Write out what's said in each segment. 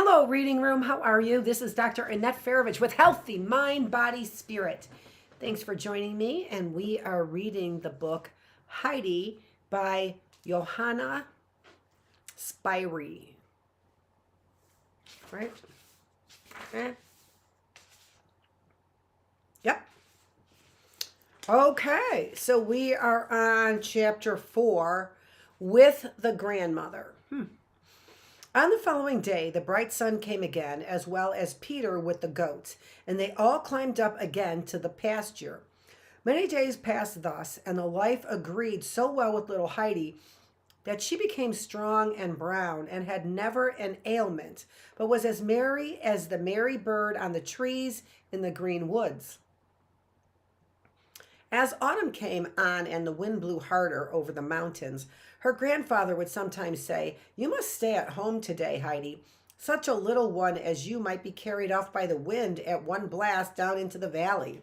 Hello, Reading Room. How are you? This is Dr. Annette Feravich with Healthy Mind, Body, Spirit. Thanks for joining me, and we are reading the book Heidi by Johanna Spyri. Right? Yep. Okay, so we are on chapter 4 with the grandmother. On the following day, the bright sun came again, as well as Peter with the goats, and they all climbed up again to the pasture. Many days passed thus, and the life agreed so well with little Heidi that she became strong and brown and had never an ailment, but was as merry as the merry bird on the trees in the green woods. As autumn came on and the wind blew harder over the mountains, her grandfather would sometimes say, "You must stay at home today, Heidi. Such a little one as you might be carried off by the wind at one blast down into the valley."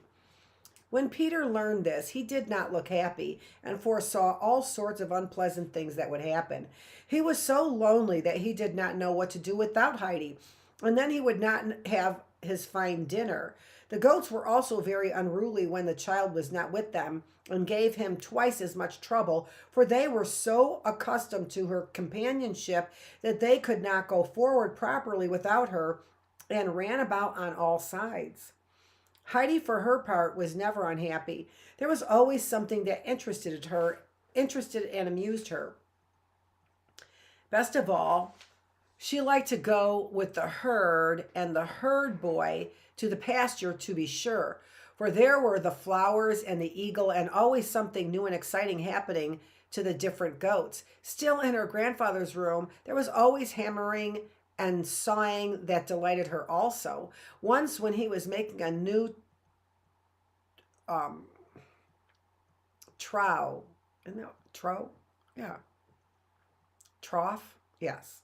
When Peter learned this, he did not look happy and foresaw all sorts of unpleasant things that would happen. He was so lonely that he did not know what to do without Heidi, and then he would not have his fine dinner. The goats were also very unruly when the child was not with them, and gave him twice as much trouble, for they were so accustomed to her companionship that they could not go forward properly without her, and ran about on all sides. Heidi, for her part, was never unhappy. There was always something that interested and amused her. Best of all, she liked to go with the herd and the herd boy to the pasture, to be sure, for there were the flowers and the eagle and always something new and exciting happening to the different goats. Still, in her grandfather's room, there was always hammering and sawing that delighted her also. Once, when he was making a new trough, isn't that trough? Yeah. Trough? Yes.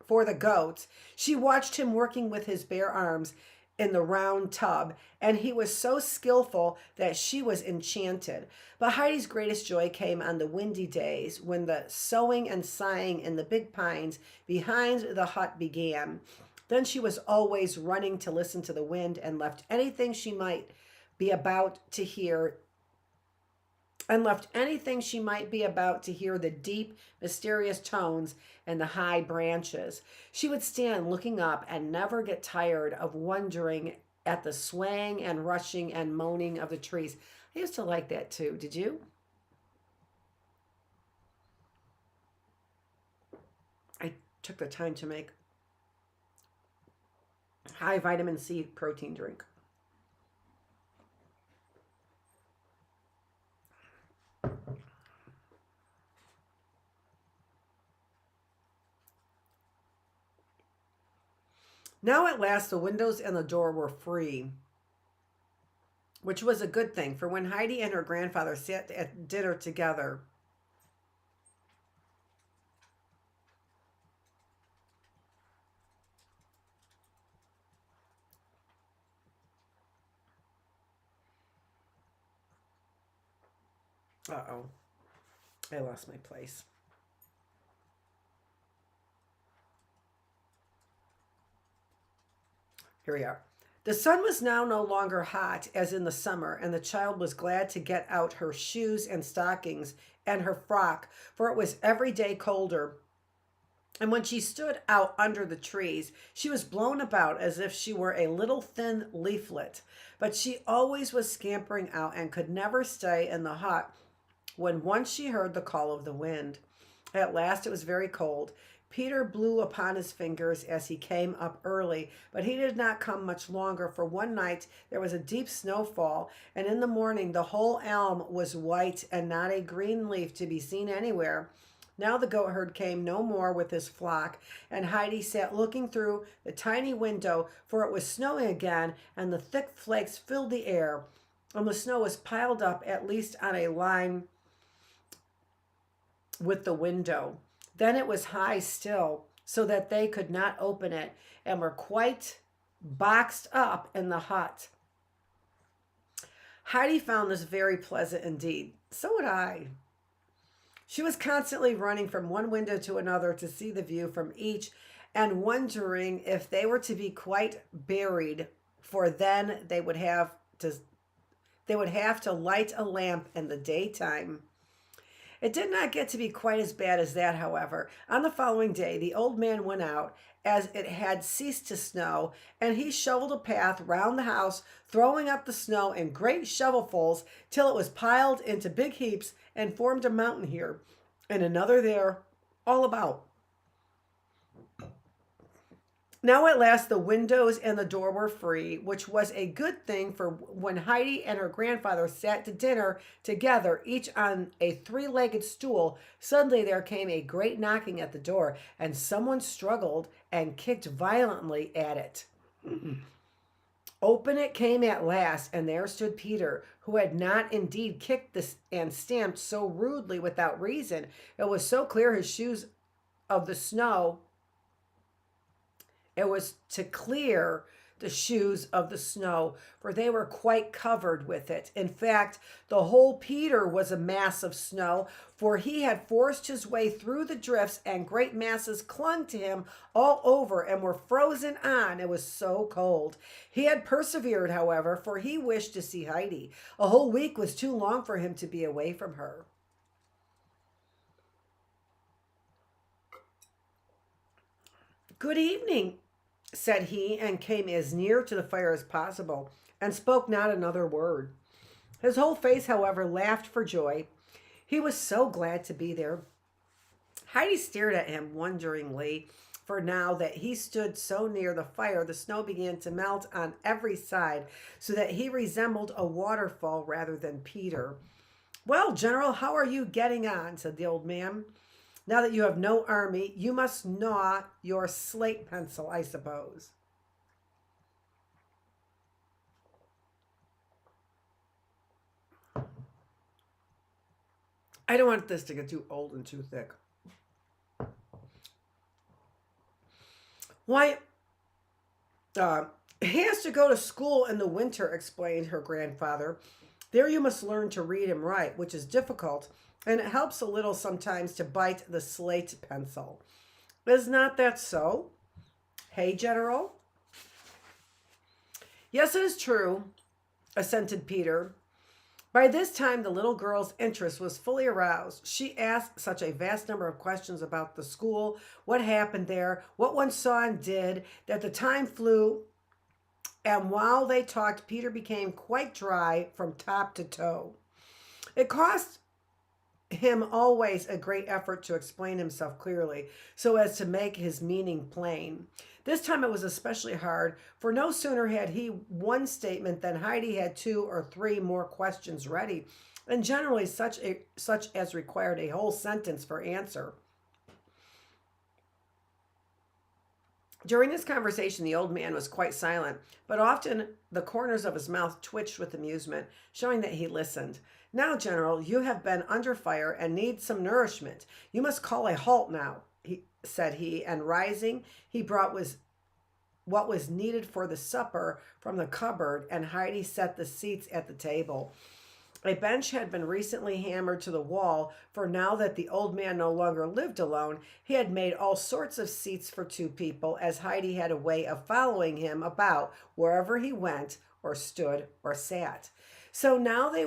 For the goats, she watched him working with his bare arms in the round tub, and he was so skillful that she was enchanted. But Heidi's greatest joy came on the windy days when the soughing and sighing in the big pines behind the hut began. Then she was always running to listen to the wind and left anything she might be about to hear the deep, mysterious tones and the high branches. She would stand looking up and never get tired of wondering at the swaying and rushing and moaning of the trees. I used to like that too. Did you? I took the time to make high vitamin C protein drink. Now at last the windows and the door were free, which was a good thing, for when Heidi and her grandfather sat at dinner together, I lost my place. Here we are. The sun was now no longer hot as in the summer, and the child was glad to get out her shoes and stockings and her frock, for it was every day colder. And when she stood out under the trees, she was blown about as if she were a little thin leaflet. But she always was scampering out and could never stay in the hut when once she heard the call of the wind. At last it was very cold. Peter blew upon his fingers as he came up early, but he did not come much longer, for one night there was a deep snowfall, and in the morning the whole elm was white and not a green leaf to be seen anywhere. Now the goatherd came no more with his flock, and Heidi sat looking through the tiny window, for it was snowing again, and the thick flakes filled the air, and the snow was piled up at least on a line with the window. Then it was high still, so that they could not open it, and were quite boxed up in the hut. Heidi found this very pleasant indeed. So would I. She was constantly running from one window to another to see the view from each, and wondering if they were to be quite buried, for then they would have to light a lamp in the daytime. It did not get to be quite as bad as that, however. On the following day, the old man went out, as it had ceased to snow, and he shoveled a path round the house, throwing up the snow in great shovelfuls till it was piled into big heaps and formed a mountain here, and another there, all about. Now at last the windows and the door were free, which was a good thing, for when Heidi and her grandfather sat to dinner together, each on a three-legged stool, suddenly there came a great knocking at the door, and someone struggled and kicked violently at it. Open it came at last, and there stood Peter, who had not indeed kicked this and stamped so rudely without reason. It was so clear his shoes of the snow It was to clear the shoes of the snow, for they were quite covered with it. In fact, the whole Peter was a mass of snow, for he had forced his way through the drifts, and great masses clung to him all over and were frozen on. It was so cold. He had persevered, however, for he wished to see Heidi. A whole week was too long for him to be away from her. Good evening, said he, and came as near to the fire as possible, and spoke not another word. His whole face, however, laughed for joy. He was so glad to be there. Heidi stared at him wonderingly, for now that he stood so near the fire, the snow began to melt on every side, so that he resembled a waterfall rather than Peter. Well, General, how are you getting on? Said the old man. Now that you have no army, you must gnaw your slate pencil, I suppose. I don't want this to get too old and too thick. Why, he has to go to school in the winter, explained her grandfather. There you must learn to read and write, which is difficult, and it helps a little sometimes to bite the slate pencil. Is not that so? Hey, General? Yes, it is true, assented Peter. By this time, the little girl's interest was fully aroused. She asked such a vast number of questions about the school, what happened there, what one saw and did, that the time flew, and while they talked, Peter became quite dry from top to toe. It cost him always a great effort to explain himself clearly, so as to make his meaning plain. This time it was especially hard, for no sooner had he one statement than Heidi had two or three more questions ready, and generally such as required a whole sentence for answer. During this conversation, the old man was quite silent, but often the corners of his mouth twitched with amusement, showing that he listened. Now, General, you have been under fire and need some nourishment. You must call a halt now, said he, and rising, he brought what was needed for the supper from the cupboard, and Heidi set the seats at the table. A bench had been recently hammered to the wall, for now that the old man no longer lived alone, he had made all sorts of seats for two people, as Heidi had a way of following him about wherever he went, or stood, or sat. So now they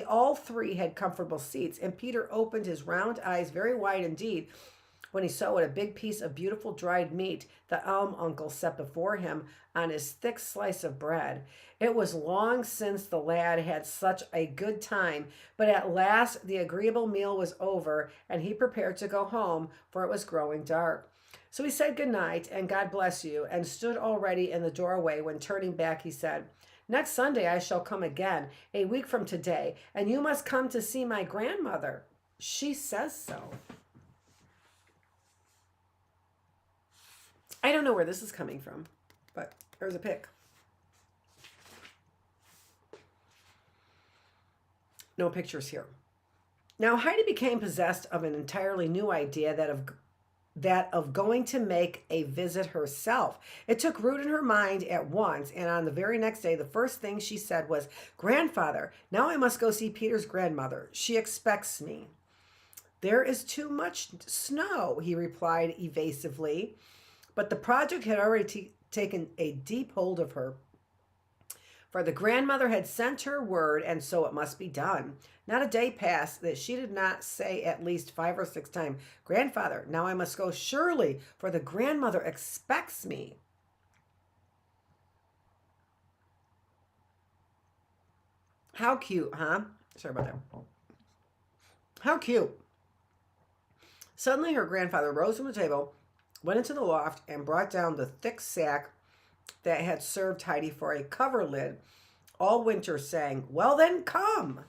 all three had comfortable seats, and Peter opened his round eyes very wide indeed when he saw what a big piece of beautiful dried meat the Alm uncle set before him on his thick slice of bread. It was long since the lad had such a good time, but at last the agreeable meal was over, and he prepared to go home, for it was growing dark. So he said good night and God bless you, and stood already in the doorway when, turning back, he said, Next Sunday I shall come again, a week from today, and you must come to see my grandmother. She says so. I don't know where this is coming from, but there's a pic. No pictures here. Now Heidi became possessed of an entirely new idea, that of going to make a visit herself. It took root in her mind at once, and on the very next day, the first thing she said was, Grandfather, now I must go see Peter's grandmother. She expects me. There is too much snow, he replied evasively. But the project had already taken a deep hold of her. For the grandmother had sent her word, and so it must be done. Not a day passed that she did not say at least 5 or 6 times, "Grandfather, now I must go surely, for the grandmother expects me." How cute, huh? Sorry about that. How cute. Suddenly her grandfather rose from the table, went into the loft, and brought down the thick sack that had served Heidi for a cover lid all winter, saying, "Well then, come."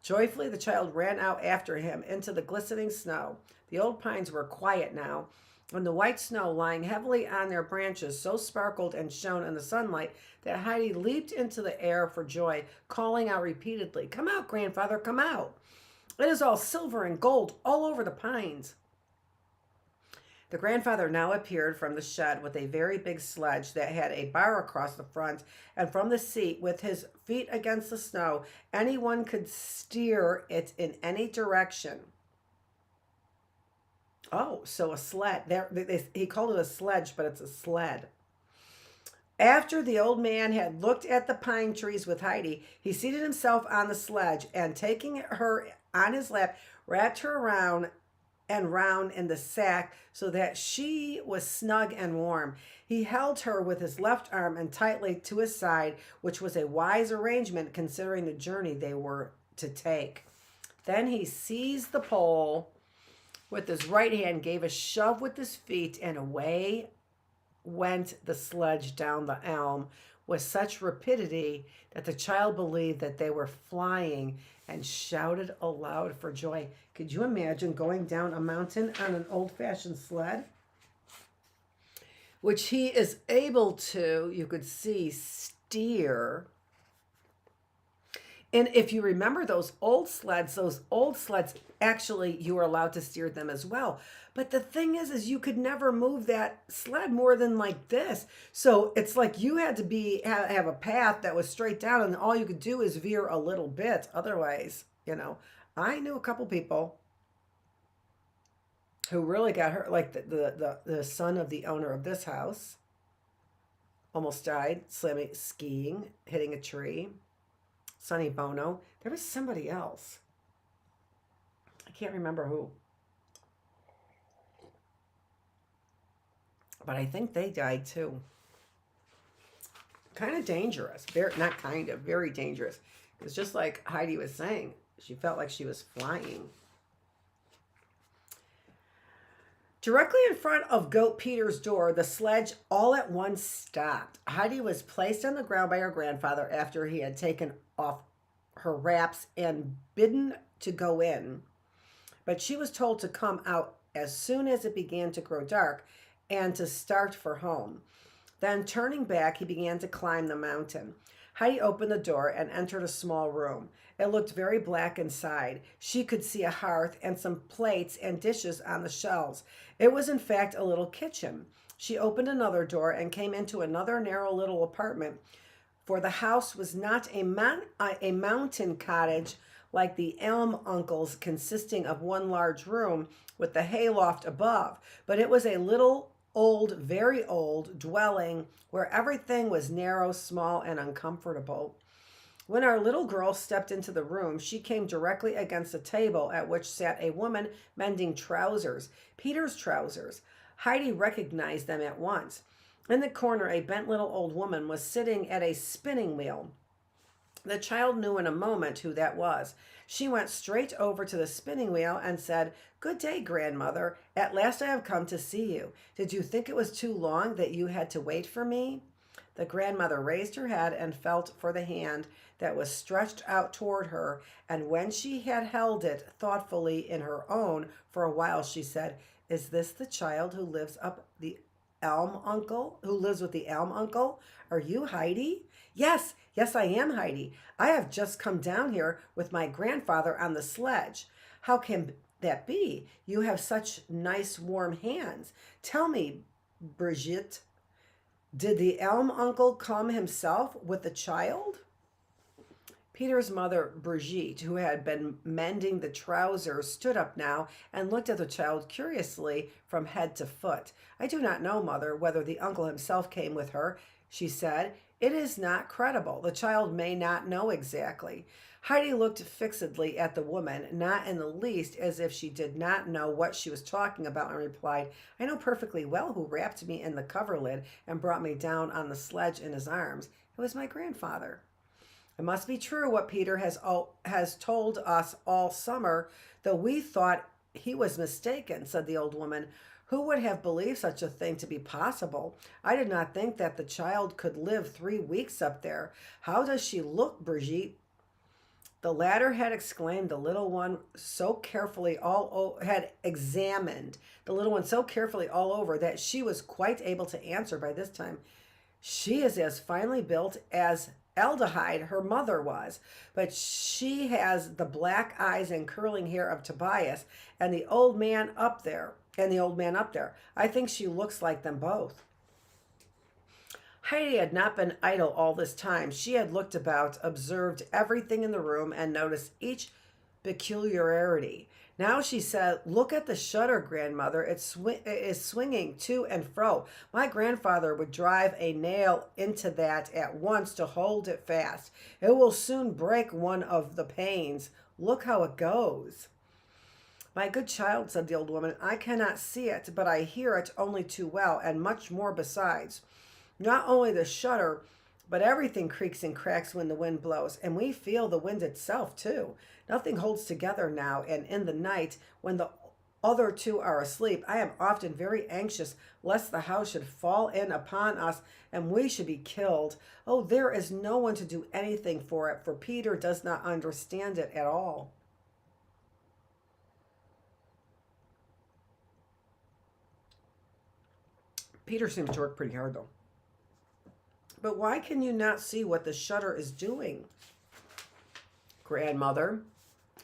Joyfully the child ran out after him into the glistening snow. The old pines were quiet now, and the white snow lying heavily on their branches so sparkled and shone in the sunlight that Heidi leaped into the air for joy, calling out repeatedly, "Come out, grandfather, come out. It is all silver and gold all over the pines." The grandfather now appeared from the shed with a very big sledge that had a bar across the front, and from the seat, with his feet against the snow, anyone could steer it in any direction. Oh, so a sled. He called it a sledge, but it's a sled. After the old man had looked at the pine trees with Heidi, he seated himself on the sledge and, taking her on his lap, wrapped her around and round in the sack so that she was snug and warm. He held her with his left arm and tightly to his side, which was a wise arrangement considering the journey they were to take. Then he seized the pole with his right hand, gave a shove with his feet, and away went the sledge down the elm with such rapidity that the child believed that they were flying and shouted aloud for joy. Could you imagine going down a mountain on an old-fashioned sled? Which he is able to, you could see, steer. And if you remember those old sleds, actually, you were allowed to steer them as well. But the thing is you could never move that sled more than like this. So it's like you had to have a path that was straight down, and all you could do is veer a little bit. Otherwise, I knew a couple people who really got hurt, like the son of the owner of this house almost died skiing, hitting a tree. Sonny Bono. There was somebody else. I can't remember who. But I think they died too. Kind of dangerous. Very dangerous. It's just like Heidi was saying. She felt like she was flying. Directly in front of Goat Peter's door, the sledge all at once stopped. Heidi was placed on the ground by her grandfather after he had taken off her wraps and bidden to go in. But she was told to come out as soon as it began to grow dark and to start for home. Then, turning back, he began to climb the mountain. Heidi opened the door and entered a small room. It looked very black inside. She could see a hearth and some plates and dishes on the shelves. It was, in fact, a little kitchen. She opened another door and came into another narrow little apartment, for the house was not a mountain cottage like the Elm Uncles, consisting of one large room with the hayloft above, but it was a little very old dwelling where everything was narrow, small, and uncomfortable. When our little girl stepped into the room, she came directly against a table at which sat a woman mending trousers, Peter's trousers. Heidi recognized them at once. In the corner, a bent little old woman was sitting at a spinning wheel. The child knew in a moment who that was. She went straight over to the spinning wheel and said, "Good day, grandmother. At last I have come to see you. Did you think it was too long that you had to wait for me?" The grandmother raised her head and felt for the hand that was stretched out toward her, and when she had held it thoughtfully in her own for a while, she said, "Is this the child who lives with the Elm Uncle? Are you Heidi?" Yes, I am Heidi. I have just come down here with my grandfather on the sledge. How can that be? You have such nice warm hands. Tell me, Brigitte, did the Elm Uncle come himself with the child? Peter's mother, Brigitte, who had been mending the trousers, stood up now and looked at the child curiously from head to foot. I do not know, mother, whether the uncle himself came with her, she said. It is not credible. The child may not know exactly. Heidi looked fixedly at the woman, not in the least as if she did not know what she was talking about, and replied, I know perfectly well who wrapped me in the coverlid and brought me down on the sledge in his arms. It was my grandfather. It must be true what Peter has told us all summer, though we thought he was mistaken, said the old woman. Who would have believed such a thing to be possible? I did not think that the child could live 3 weeks up there. How does she look, Brigitte? The latter had exclaimed the little one so carefully had examined the little one so carefully all over that she was quite able to answer by this time. She is as finely built as Aldehyde, her mother, was, but she has the black eyes and curling hair of Tobias and the old man up there. I think she looks like them both. Heidi had not been idle all this time. She had looked about, observed everything in the room, and noticed each peculiarity. Now she said, look at the shutter, grandmother. It is swinging to and fro. My grandfather would drive a nail into that at once to hold it fast. It will soon break one of the panes. Look how it goes. My good child, said the old woman, I cannot see it, but I hear it only too well, and much more besides. Not only the shutter, but everything creaks and cracks when the wind blows, and we feel the wind itself, too. Nothing holds together now, and in the night, when the other two are asleep, I am often very anxious lest the house should fall in upon us and we should be killed. Oh, there is no one to do anything for it, for Peter does not understand it at all. Peter seems to work pretty hard, though. But why can you not see what the shutter is doing? Grandmother,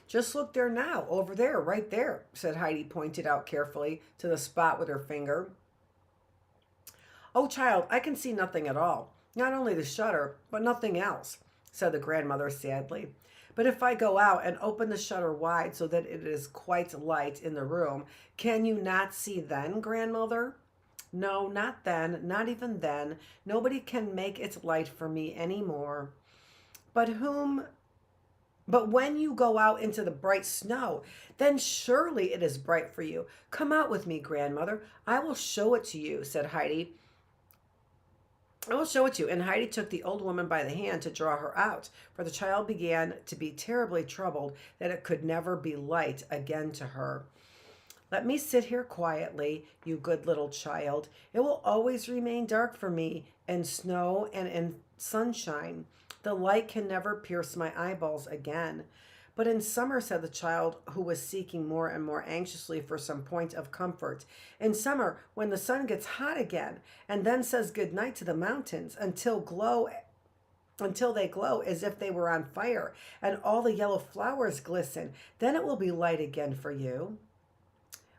just look there now, over there, right there, said Heidi, pointed out carefully to the spot with her finger. Oh, child, I can see nothing at all. Not only the shutter, but nothing else, said the grandmother sadly. But if I go out and open the shutter wide so that it is quite light in the room, can you not see then, grandmother? No, not then, not even then. Nobody can make it light for me any more. But when you go out into the bright snow, then surely it is bright for you. Come out with me, grandmother. I will show it to you, said Heidi. I will show it to you. And Heidi took the old woman by the hand to draw her out, for the child began to be terribly troubled that it could never be light again to her. Let me sit here quietly, you good little child. It will always remain dark for me in snow and in sunshine. The light can never pierce my eyeballs again. But in summer, said the child, who was seeking more and more anxiously for some point of comfort, in summer, when the sun gets hot again, and then says good night to the mountains until they glow as if they were on fire, and all the yellow flowers glisten, then it will be light again for you.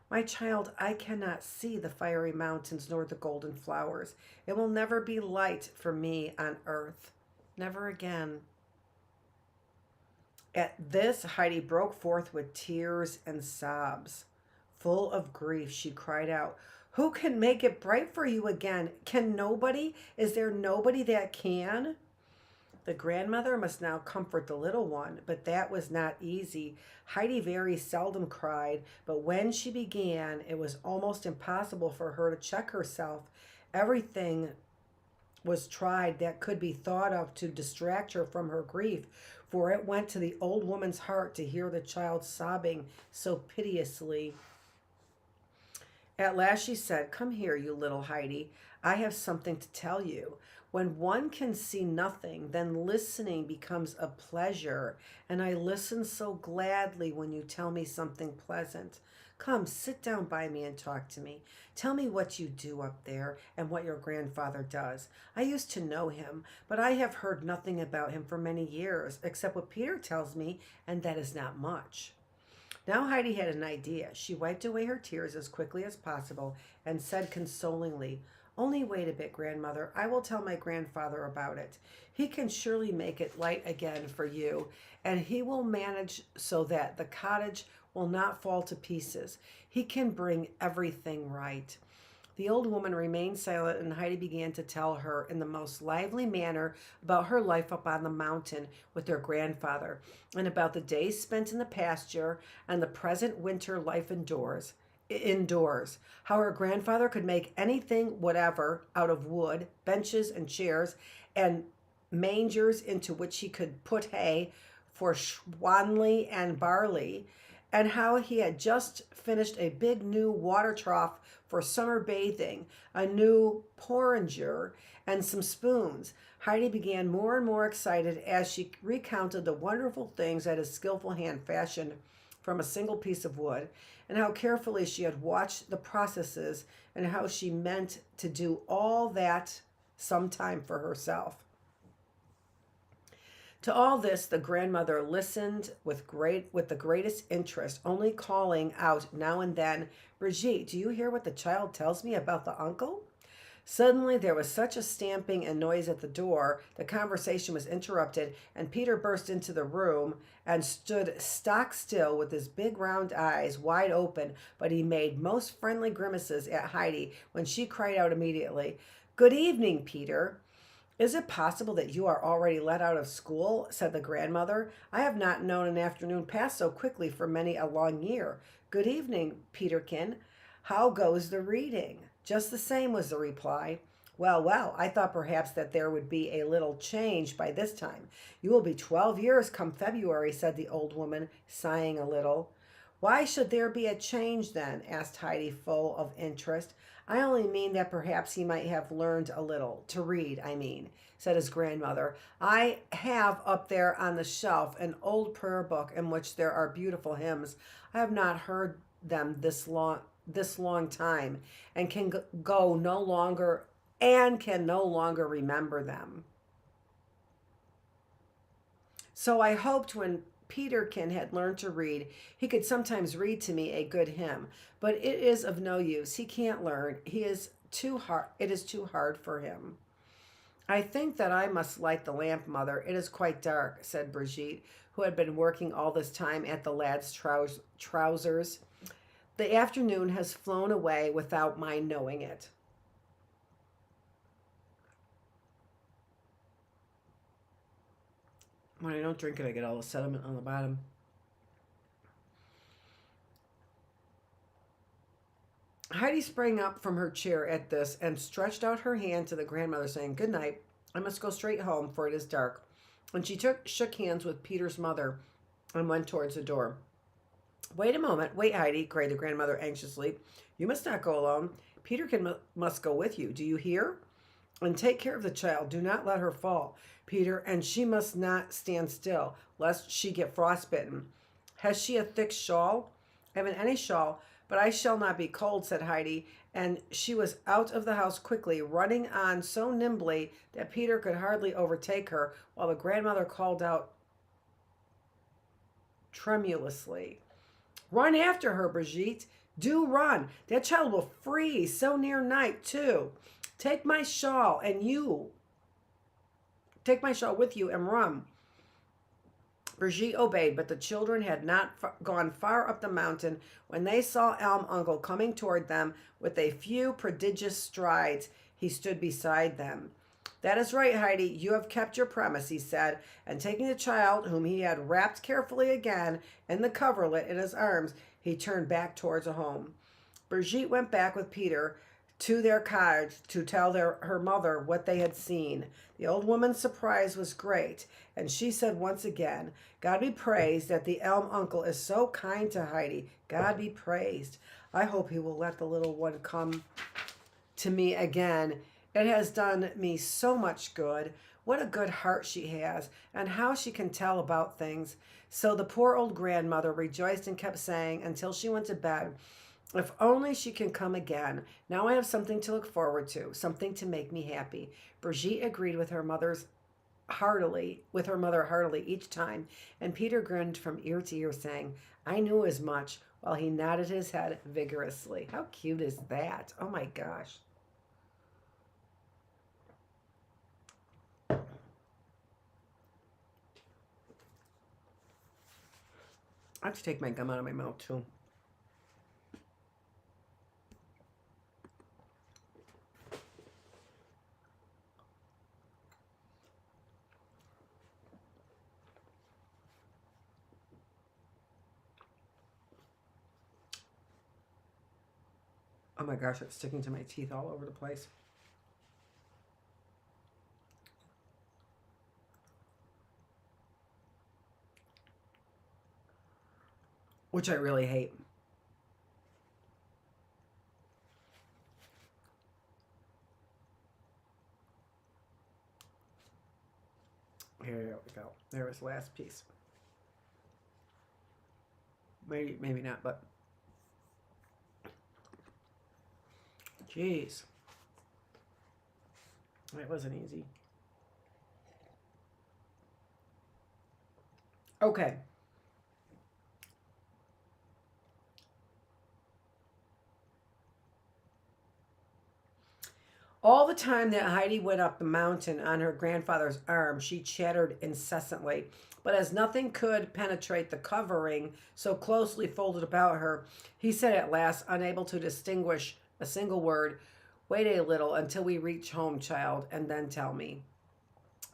My child, I cannot see the fiery mountains nor the golden flowers. It will never be light for me on earth. Never again. At this, Heidi broke forth with tears and sobs. Full of grief, she cried out, Who can make it bright for you again? Can nobody? Is there nobody that can? The grandmother must now comfort the little one, but that was not easy. Heidi very seldom cried, but when she began, it was almost impossible for her to check herself. Everything was tried that could be thought of to distract her from her grief, for it went to the old woman's heart to hear the child sobbing so piteously. At last she said, Come here, you little Heidi. I have something to tell you. When one can see nothing, then listening becomes a pleasure, and I listen so gladly when you tell me something pleasant. Come, sit down by me and talk to me. Tell me what you do up there and what your grandfather does. I used to know him, but I have heard nothing about him for many years, except what Peter tells me, and that is not much. Now Heidi had an idea. She wiped away her tears as quickly as possible and said consolingly, Only wait a bit, grandmother. I will tell my grandfather about it. He can surely make it light again for you, and he will manage so that the cottage will not fall to pieces. He can bring everything right. The old woman remained silent, and Heidi began to tell her in the most lively manner about her life up on the mountain with her grandfather, and about the days spent in the pasture and the present winter life indoors. How her grandfather could make anything whatever out of wood, benches and chairs, and mangers into which he could put hay for schwanley and barley, and how he had just finished a big new water trough for summer bathing, a new porringer, and some spoons. Heidi began more and more excited as she recounted the wonderful things that his skillful hand fashioned from a single piece of wood, and how carefully she had watched the processes, and how she meant to do all that sometime for herself. To all this, the grandmother listened with the greatest interest, only calling out now and then, "Brigitte, do you hear what the child tells me about the uncle?" Suddenly there was such a stamping and noise at the door, the conversation was interrupted, and Peter burst into the room and stood stock still with his big round eyes wide open, but he made most friendly grimaces at Heidi when she cried out immediately, "Good evening, Peter." "Is it possible that you are already let out of school?" said the grandmother. "I have not known an afternoon pass so quickly for many a long year. Good evening, Peterkin. How goes the reading?" "Just the same," was the reply. "Well, well, I thought perhaps that there would be a little change by this time. You will be 12 years come February," said the old woman, sighing a little. "Why should there be a change then?" asked Heidi, full of interest. "I only mean that perhaps he might have learned a little, to read, I mean," said his grandmother. "I have up there on the shelf an old prayer book in which there are beautiful hymns. I have not heard them this long time, and can no longer remember them. So I hoped when Peterkin had learned to read, he could sometimes read to me a good hymn. But it is of no use. He can't learn. It is too hard for him." "I think that I must light the lamp, mother. It is quite dark," said Brigitte, who had been working all this time at the lad's trousers. "The afternoon has flown away without my knowing it." When I don't drink it, I get all the sediment on the bottom. Heidi sprang up from her chair at this and stretched out her hand to the grandmother, saying, "Good night. I must go straight home, for it is dark." And she shook hands with Peter's mother and went towards the door. "Wait a moment. Wait, Heidi," cried the grandmother anxiously. "You must not go alone. Must go with you. Do you hear? And take care of the child. Do not let her fall, Peter, and she must not stand still, lest she get frostbitten. Has she a thick shawl?" "I haven't any shawl, but I shall not be cold," said Heidi, and she was out of the house quickly, running on so nimbly that Peter could hardly overtake her, while the grandmother called out tremulously, "Run after her, Brigitte. Do run. That child will freeze so near night, too. Take my shawl with you and run." Brigitte obeyed, but the children had not gone far up the mountain when they saw Elm Uncle coming toward them with a few prodigious strides. He stood beside them. "That is right, Heidi. You have kept your promise," he said, and taking the child, whom he had wrapped carefully again in the coverlet in his arms, he turned back towards home. Brigitte went back with Peter to their cottage to tell her mother what they had seen. The old woman's surprise was great, and she said once again, "God be praised that the Elm Uncle is so kind to Heidi. God be praised. I hope he will let the little one come to me again. It has done me so much good. What a good heart she has, and how she can tell about things." So the poor old grandmother rejoiced and kept saying until she went to bed, "If only she can come again. Now I have something to look forward to, something to make me happy." Brigitte agreed with her mother heartily each time, and Peter grinned from ear to ear, saying, "I knew as much," while he nodded his head vigorously. How cute is that? Oh my gosh. I have to take my gum out of my mouth too. Oh my gosh, it's sticking to my teeth all over the place. Which I really hate. Here we go. There was the last piece. Maybe not, but jeez. That wasn't easy. Okay. All the time that Heidi went up the mountain on her grandfather's arm, she chattered incessantly. But as nothing could penetrate the covering so closely folded about her, he said at last, unable to distinguish a single word, "Wait a little until we reach home, child, and then tell me."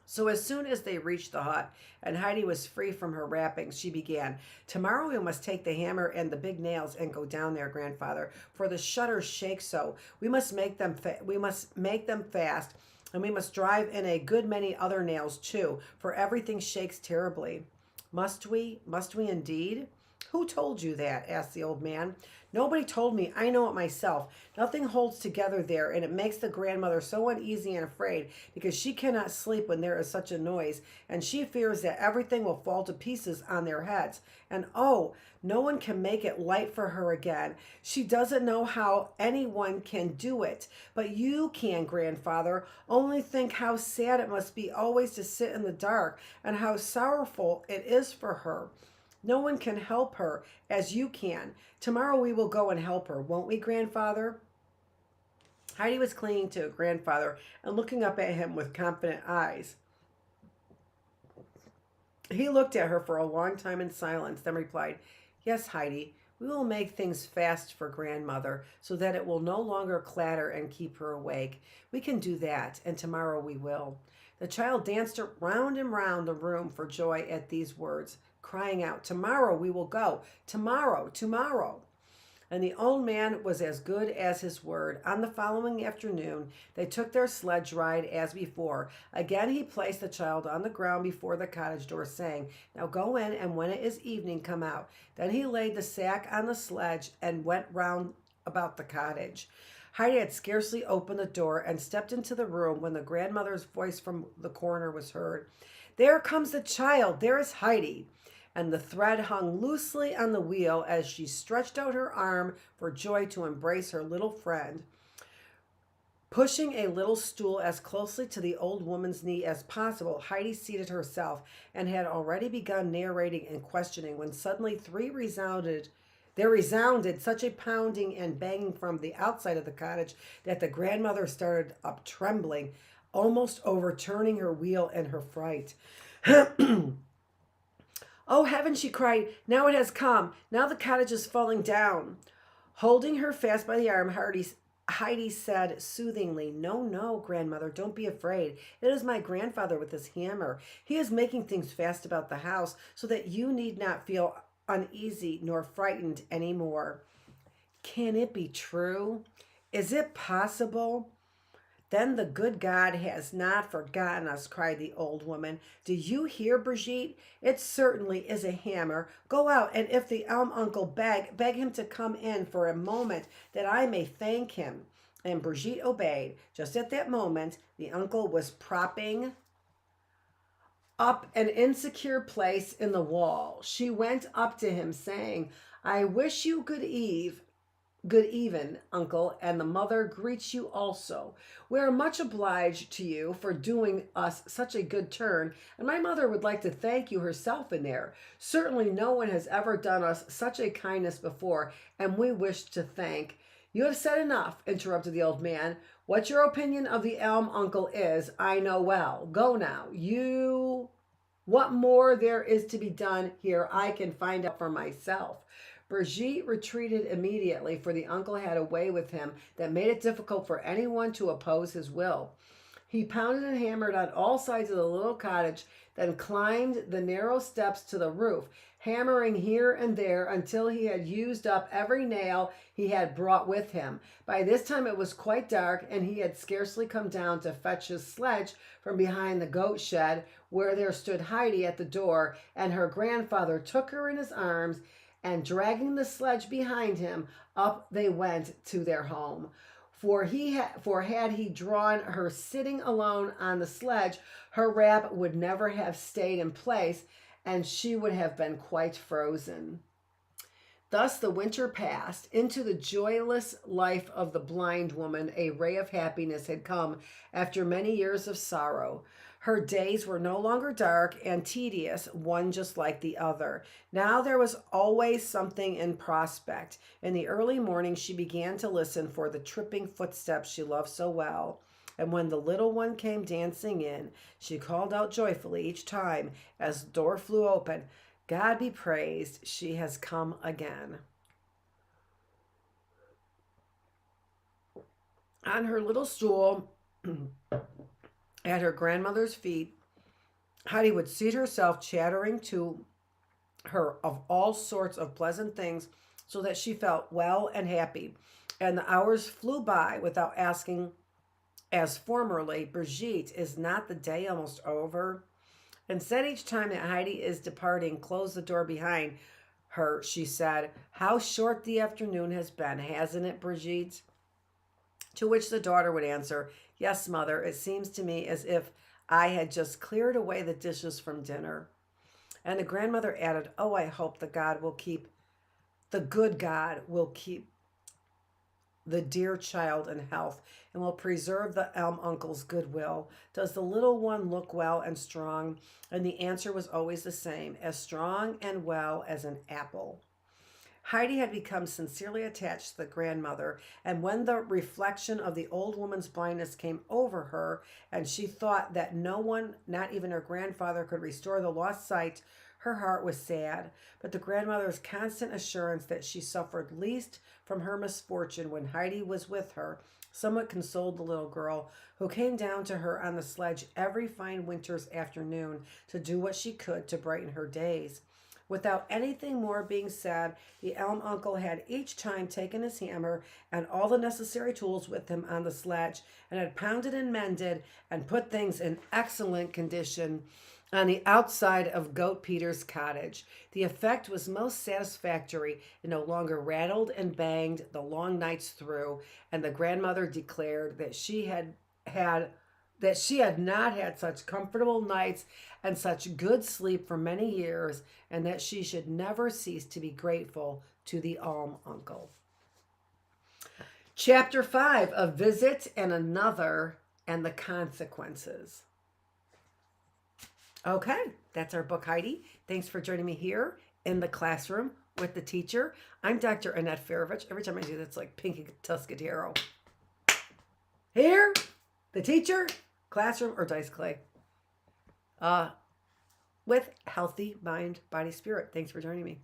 So as soon as they reached the hut and Heidi was free from her wrappings, she began, "Tomorrow we must take the hammer and the big nails and go down there, grandfather, for the shutters shake so. We must make them fast, and we must drive in a good many other nails too, for everything shakes terribly." "Must we? Must we indeed?" "Who told you that?" asked the old man. "Nobody told me. I know it myself. Nothing holds together there, and it makes the grandmother so uneasy and afraid because she cannot sleep when there is such a noise, and she fears that everything will fall to pieces on their heads. And oh, no one can make it light for her again. She doesn't know how anyone can do it. But you can, grandfather. Only think how sad it must be always to sit in the dark, and how sorrowful it is for her. No one can help her as you can. Tomorrow we will go and help her, won't we, grandfather?" Heidi was clinging to her grandfather and looking up at him with confident eyes. He looked at her for a long time in silence, then replied, "Yes, Heidi, we will make things fast for grandmother so that it will no longer clatter and keep her awake. We can do that, and tomorrow we will." The child danced round and round the room for joy at these words, crying out, "Tomorrow we will go. Tomorrow, tomorrow." And the old man was as good as his word. On the following afternoon, they took their sledge ride as before. Again, he placed the child on the ground before the cottage door, saying, "Now go in, and when it is evening, come out." Then he laid the sack on the sledge and went round about the cottage. Heidi had scarcely opened the door and stepped into the room when the grandmother's voice from the corner was heard. "There comes the child. There is Heidi." And the thread hung loosely on the wheel as she stretched out her arm for joy to embrace her little friend. Pushing a little stool as closely to the old woman's knee as possible, Heidi seated herself and had already begun narrating and questioning when suddenly there resounded such a pounding and banging from the outside of the cottage that the grandmother started up trembling, almost overturning her wheel in her fright. "Oh, heaven," she cried, "now it has come. Now the cottage is falling down." Holding her fast by the arm, Heidi said soothingly, "No, no, grandmother, don't be afraid. It is my grandfather with his hammer. He is making things fast about the house so that you need not feel uneasy nor frightened any more." "Can it be true? Is it possible?" "Then the good God has not forgotten us," cried the old woman. "Do you hear, Brigitte? It certainly is a hammer. Go out, and if the elm uncle beg him to come in for a moment that I may thank him." And Brigitte obeyed. Just at that moment, the uncle was propping up an insecure place in the wall. She went up to him, saying, "I wish you good even, uncle, and the mother greets you also. We are much obliged to you for doing us such a good turn, and my mother would like to thank you herself in there. Certainly no one has ever done us such a kindness before, and we wish to thank—" "You have said enough," interrupted the old man. "What your opinion of the elm uncle is, I know well. Go now. You What more there is to be done here, I can find out for myself. Brigitte retreated immediately, for the uncle had a way with him that made it difficult for anyone to oppose his will. He pounded and hammered on all sides of the little cottage, then climbed the narrow steps to the roof, hammering here and there until he had used up every nail he had brought with him. By this time it was quite dark, and he had scarcely come down to fetch his sledge from behind the goat shed, where there stood Heidi at the door, and her grandfather took her in his arms, and dragging the sledge behind him, up they went to their home. For had he drawn her sitting alone on the sledge, her wrap would never have stayed in place, and she would have been quite frozen. Thus the winter passed. Into the joyless life of the blind woman a ray of happiness had come after many years of sorrow. Her days were no longer dark and tedious, one just like the other. Now there was always something in prospect. In the early morning she began to listen for the tripping footsteps she loved so well. And when the little one came dancing in, she called out joyfully each time as the door flew open, "God be praised, she has come again." On her little stool at her grandmother's feet, Heidi would seat herself, chattering to her of all sorts of pleasant things, so that she felt well and happy. And the hours flew by without asking, as formerly, "Brigitte, is not the day almost over?" Instead, each time that Heidi is departing, close the door behind her, she said, "How short the afternoon has been, hasn't it, Brigitte?" To which the daughter would answer, "Yes, mother, it seems to me as if I had just cleared away the dishes from dinner." And the grandmother added, "Oh, I hope the good God will keep the dear child in health and will preserve the elm uncle's goodwill. Does the little one look well and strong?" And the answer was always the same, as strong and well as an apple. Heidi had become sincerely attached to the grandmother, and when the reflection of the old woman's blindness came over her, and she thought that no one, not even her grandfather, could restore the lost sight, her heart was sad. But the grandmother's constant assurance that she suffered least from her misfortune when Heidi was with her somewhat consoled the little girl, who came down to her on the sledge every fine winter's afternoon to do what she could to brighten her days. Without anything more being said, the elm uncle had each time taken his hammer and all the necessary tools with him on the sledge, and had pounded and mended and put things in excellent condition on the outside of Goat Peter's cottage. The effect was most satisfactory. It no longer rattled and banged the long nights through, and the grandmother declared that she had not had such comfortable nights and such good sleep for many years, and that she should never cease to be grateful to the elm uncle. Chapter 5, A Visit and Another, and the Consequences. Okay, that's our book, Heidi. Thanks for joining me here in the classroom with the teacher. I'm Dr. Annette Feravich. Every time I do that, it's like Pinky Tuscadero. Here, the teacher, classroom, or dice clay. With healthy mind, body, spirit. Thanks for joining me.